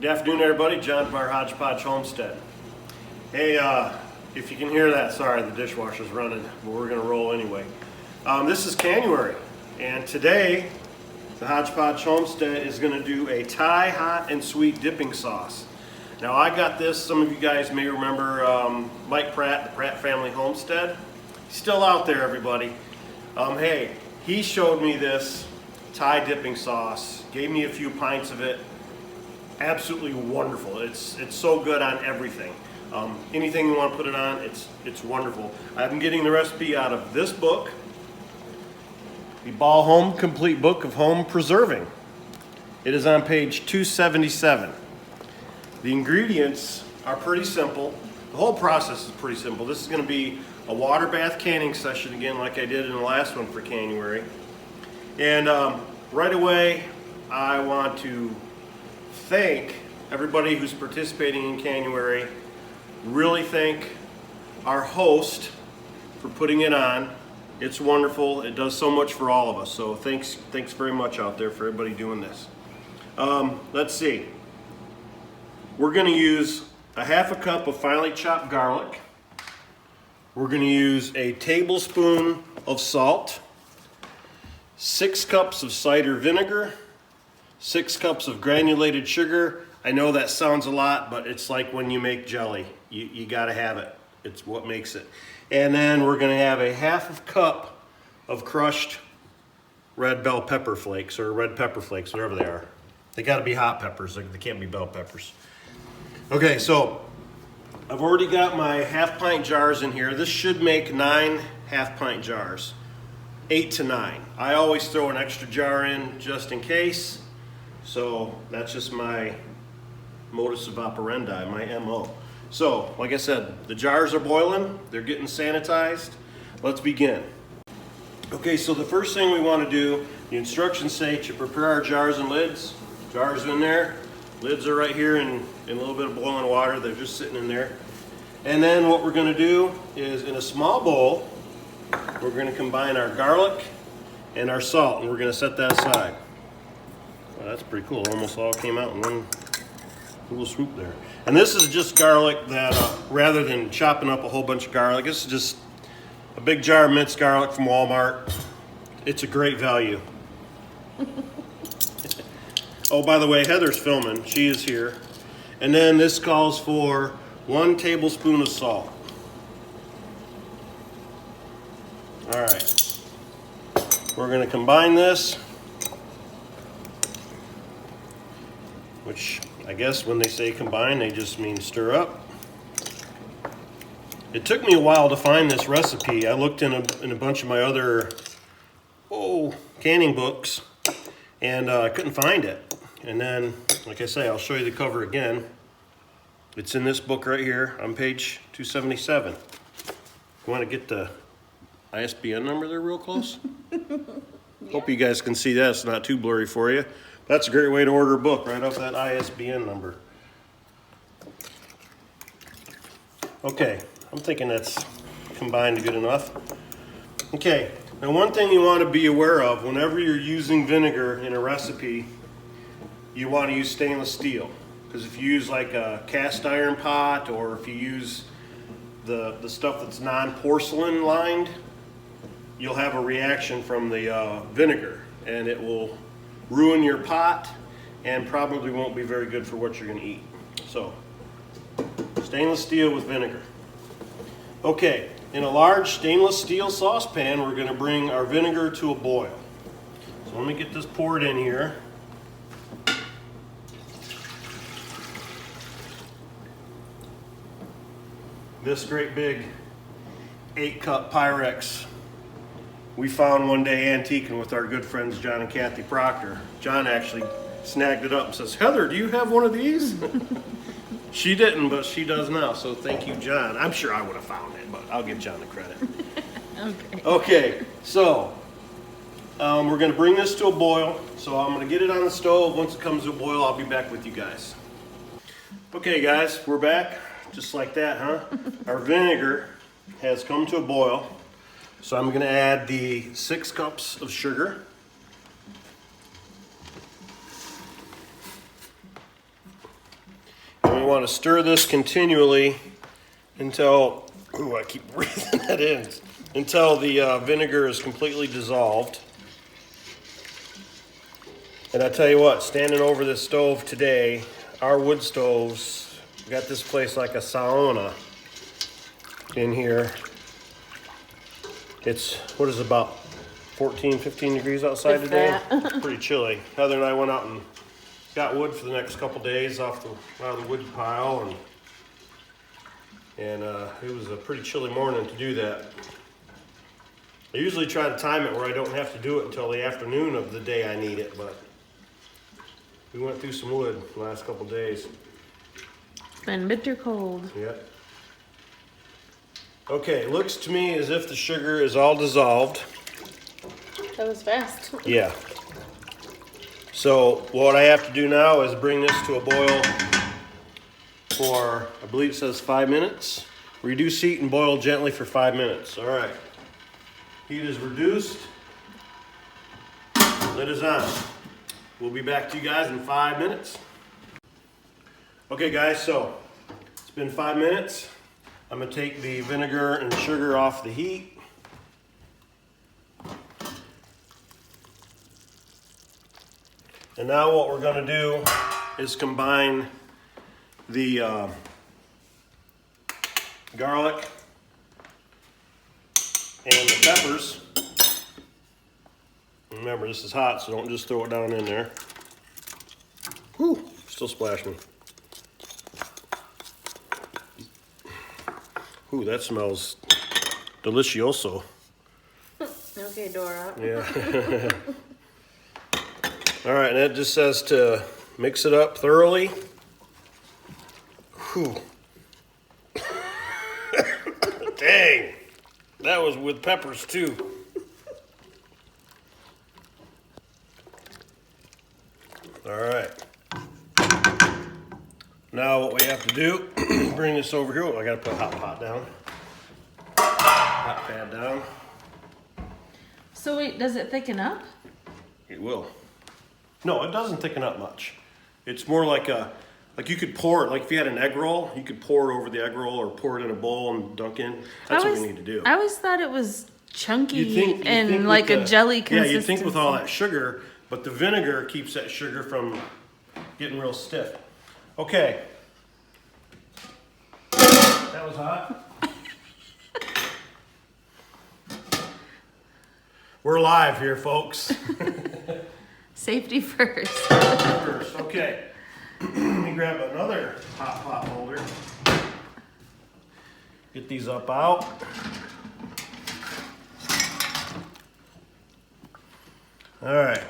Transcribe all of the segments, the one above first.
Good afternoon, everybody. John from our Hodgepodge Homestead. Hey, if you can hear that, sorry, the dishwasher's running, but we're going to roll anyway. This is Canuary, and today the Hodgepodge Homestead is going to do a Thai hot and sweet dipping sauce. Now, I got this, some of you guys may remember Mike Pratt, the Pratt Family Homestead. He's still out there, everybody. Hey, he showed me this Thai dipping sauce, gave me a few pints of it. Absolutely wonderful. It's so good on everything. Anything you want to put it on, it's wonderful. I'm getting the recipe out of this book, the Ball Home Complete Book of Home Preserving. It is on page 277. The ingredients are pretty simple. The whole process is pretty simple. This is going to be a water bath canning session again, like I did in the last one for Canuary. And right away, I want to thank everybody who's participating in Canuary. Really thank our host for putting it on. It's wonderful. It does so much for all of us. So thanks very much out there for everybody doing this. Let's see. We're going to use a half a cup of finely chopped garlic. We're going to use a tablespoon of salt, 6 cups of cider vinegar, 6 cups of granulated sugar. I know that sounds a lot, but it's like when you make jelly. You gotta have it. It's what makes it. And then we're gonna have a half cup of crushed red bell pepper flakes, or red pepper flakes, whatever they are. They gotta be hot peppers, they can't be bell peppers. Okay, so I've already got my half pint jars in here. This should make 9 half pint jars, 8 to 9. I always throw an extra jar in just in case. So that's just my modus operandi, my MO. So, like I said, the jars are boiling, they're getting sanitized. Let's begin. Okay, so the first thing we want to do, the instructions say to prepare our jars and lids. Jars in there, lids are right here in a little bit of boiling water, they're just sitting in there. And then what we're going to do is, in a small bowl, we're going to combine our garlic and our salt, and we're going to set that aside. Well, that's pretty cool. Almost all came out in one little swoop there. And this is just garlic that, rather than chopping up a whole bunch of garlic, this is just a big jar of minced garlic from Walmart. It's a great value. Oh, by the way, Heather's filming. She is here. And then this calls for 1 tablespoon of salt. All right. We're going to combine this, which I guess when they say combine, they just mean stir up. It took me a while to find this recipe. I looked in a bunch of my other canning books, and I couldn't find it. And then, like I say, I'll show you the cover again. It's in this book right here on page 277. You want to get the ISBN number there real close? Yeah. Hope you guys can see that. It's not too blurry for you. That's a great way to order a book, right off that ISBN number. Okay, I'm thinking that's combined good enough. Okay, now one thing you want to be aware of, whenever you're using vinegar in a recipe, you want to use stainless steel. Because if you use like a cast iron pot, or if you use the stuff that's non-porcelain lined, you'll have a reaction from the vinegar, and it will ruin your pot and probably won't be very good for what you're going to eat. So, stainless steel with vinegar. Okay, in a large stainless steel saucepan, we're going to bring our vinegar to a boil. So let me get this poured in here. This great big 8-cup Pyrex we found one day antiquing with our good friends John and Kathy Proctor. John actually snagged it up and says, "Heather, do you have one of these?" She didn't, but she does now, so thank you, John. I'm sure I would have found it, but I'll give John the credit. Okay, so we're going to bring this to a boil. So I'm going to get it on the stove. Once it comes to a boil, I'll be back with you guys. Okay, guys, we're back. Just like that, huh? Our vinegar has come to a boil. So I'm going to add the 6 cups of sugar. want to stir this continually until, ooh, I keep breathing that in, until the vinegar is completely dissolved. And I tell you what, standing over this stove today, our wood stoves, we got this place like a sauna in here. It's, what is it, about 14, 15 degrees outside today? It's pretty chilly. Heather and I went out and got wood for the next couple days out of the wood pile, and it was a pretty chilly morning to do that. I usually try to time it where I don't have to do it until the afternoon of the day I need it, but we went through some wood the last couple days. It's been bitter cold. Yep. Okay, it looks to me as if the sugar is all dissolved. That was fast. Yeah. So what I have to do now is bring this to a boil for, I believe it says 5 minutes. Reduce heat and boil gently for 5 minutes. All right. Heat is reduced. Lid is on. We'll be back to you guys in 5 minutes. Okay guys, so it's been 5 minutes. I'm gonna take the vinegar and sugar off the heat. And now what we're gonna do is combine the garlic and the peppers. Remember, this is hot, so don't just throw it down in there. Whew, still splashing. Ooh, that smells delicioso. Okay, Dora. Yeah. All right, and that just says to mix it up thoroughly. Whew. Dang, that was with peppers too. All right. Now what we have to do, bring this over here. Oh, I gotta put a hot pot down. Hot pad down. So wait, does it thicken up? It will. No, it doesn't thicken up much. It's more like you could pour it, like if you had an egg roll, you could pour it over the egg roll or pour it in a bowl and dunk in. That's what we need to do. I always thought it was chunky You'd think and like a jelly consistency. Yeah, you'd think with all that sugar, but the vinegar keeps that sugar from getting real stiff. Okay. That was hot. We're live here, folks. Safety first. Okay. Let me grab another hot pot holder. Get these up out. All right.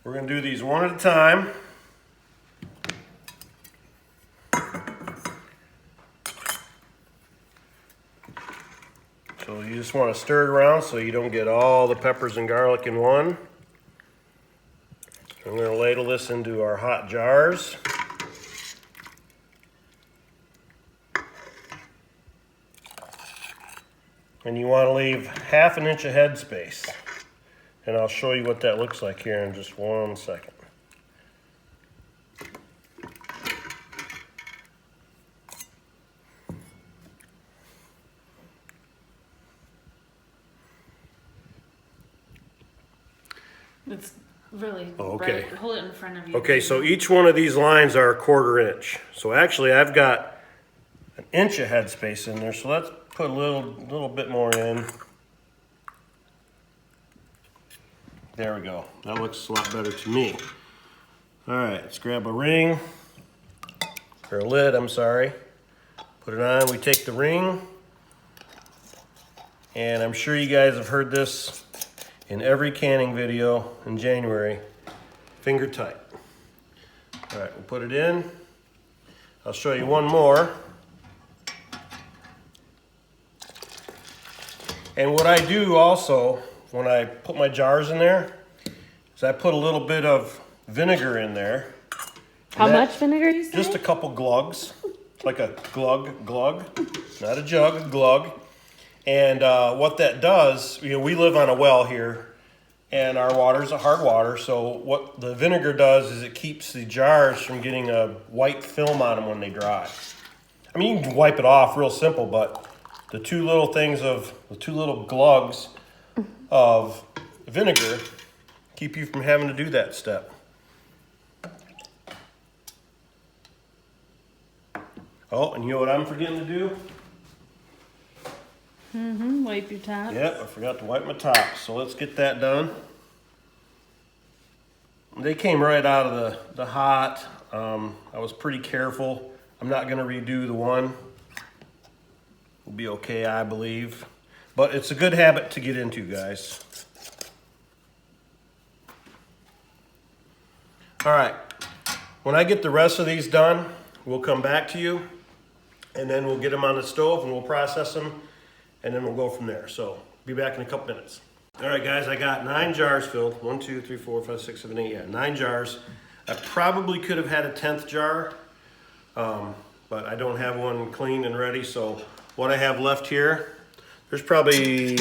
We're going to do these one at a time. So you just want to stir it around so you don't get all the peppers and garlic in one. I'm going to ladle this into our hot jars. And you want to leave 1/2 inch of head space. And I'll show you what that looks like here in just 1 second. It's really okay. bright. Hold it in front of you. Okay, so each one of these lines are 1/4 inch. So actually I've got 1 inch of head space in there. So let's put a little bit more in. There we go. That looks a lot better to me. All right, let's grab a ring, or a lid, I'm sorry. Put it on, we take the ring, and I'm sure you guys have heard this in every canning video in January, finger tight. All right, we'll put it in. I'll show you one more. And what I do also, when I put my jars in there, is I put a little bit of vinegar in there. How much vinegar you say? Just a couple glugs, like a glug, not a jug, a glug. And what that does, you know, we live on a well here and our water is a hard water. So what the vinegar does is it keeps the jars from getting a white film on them when they dry. I mean, you can wipe it off real simple, but the two little glugs of vinegar keep you from having to do that step. Oh, and you know what I'm forgetting to do? Wipe your top. Yep, I forgot to wipe my top. So let's get that done. They came right out of the hot. I was pretty careful. I'm not gonna redo the one. We'll be okay, I believe. But it's a good habit to get into, guys. All right, when I get the rest of these done, we'll come back to you, and then we'll get them on the stove and we'll process them, and then we'll go from there. So be back in a couple minutes. All right, guys, I got 9 jars filled. 1, 2, 3, 4, 5, 6, 7, 8, yeah, 9 jars. I probably could have had a 10th jar, but I don't have one clean and ready. So what I have left here, there's probably,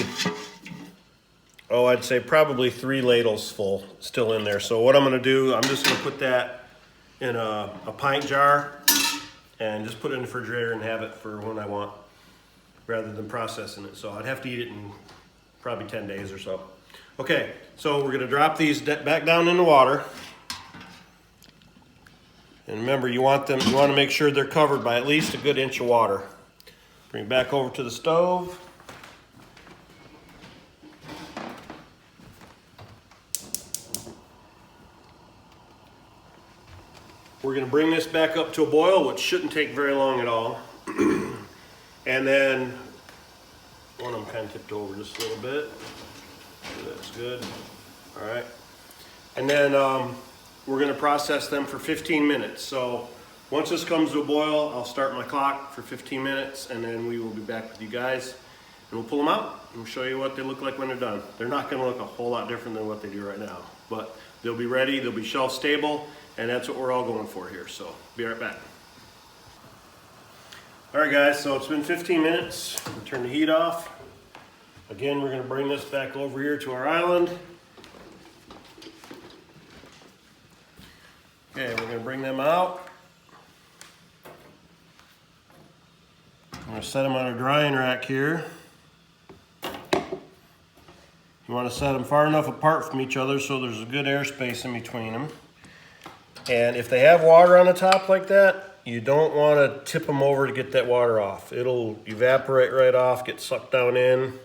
I'd say probably 3 ladles full still in there. So what I'm gonna do, I'm just gonna put that in a pint jar and just put it in the refrigerator and have it for when I want, rather than processing it. So I'd have to eat it in probably 10 days or so. Okay, so we're gonna drop these back down in the water. And remember, you want to make sure they're covered by at least a good inch of water. Bring it back over to the stove. We're gonna bring this back up to a boil, which shouldn't take very long at all. And then, one of them kind of tipped over just a little bit. That's good. All right. And then we're gonna process them for 15 minutes. So once this comes to a boil, I'll start my clock for 15 minutes, and then we will be back with you guys. And we'll pull them out and we'll show you what they look like when they're done. They're not gonna look a whole lot different than what they do right now, but they'll be ready, they'll be shelf stable, and that's what we're all going for here. So be right back. All right, guys, so it's been 15 minutes. We'll turn the heat off. Again, we're gonna bring this back over here to our island. Okay, we're gonna bring them out. I'm gonna set them on a drying rack here. You wanna set them far enough apart from each other so there's a good airspace in between them. And if they have water on the top like that, you don't want to tip them over to get that water off. It'll evaporate right off, get sucked down in.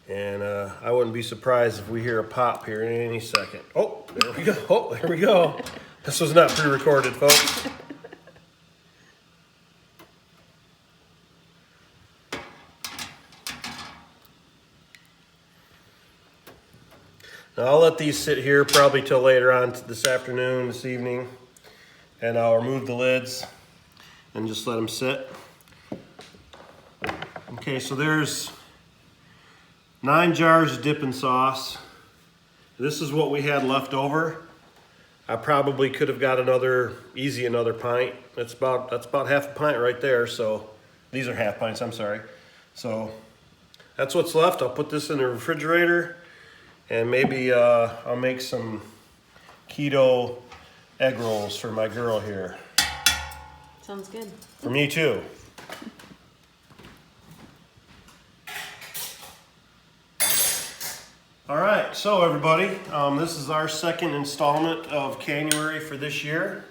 And I wouldn't be surprised if we hear a pop here in any second. Oh, there we go. Oh, there we go. This was not pre-recorded, folks. Now I'll let these sit here probably till later on this afternoon, this evening. And I'll remove the lids and just let them sit. Okay, so there's 9 jars of dipping sauce. This is what we had left over. I probably could have got another pint. That's about half a pint right there. So these are half pints, I'm sorry. So that's what's left. I'll put this in the refrigerator, and maybe I'll make some keto egg rolls for my girl here. Sounds good. For me too. All right, so everybody, this is our second installment of Canuary for this year.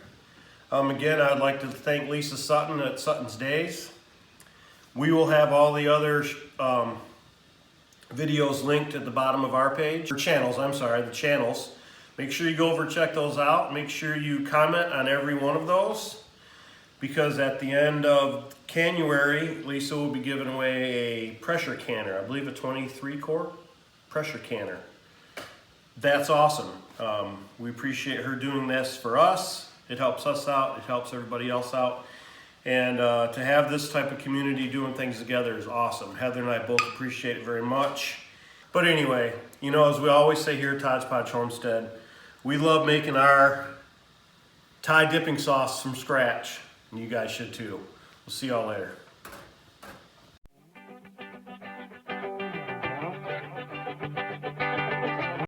Again, I'd like to thank Lisa Sutton at Sutton's Days. We will have all the other videos linked at the bottom of our page. The channels. Make sure you go over and check those out. Make sure you comment on every one of those, because at the end of Canuary, Lisa will be giving away a pressure canner. I believe a 23 quart pressure canner. That's awesome. We appreciate her doing this for us. It helps us out. It helps everybody else out. And to have this type of community doing things together is awesome. Heather and I both appreciate it very much. But anyway, you know, as we always say here at Todd's Podge Homestead, we love making our Thai dipping sauce from scratch, and you guys should too. We'll see y'all later.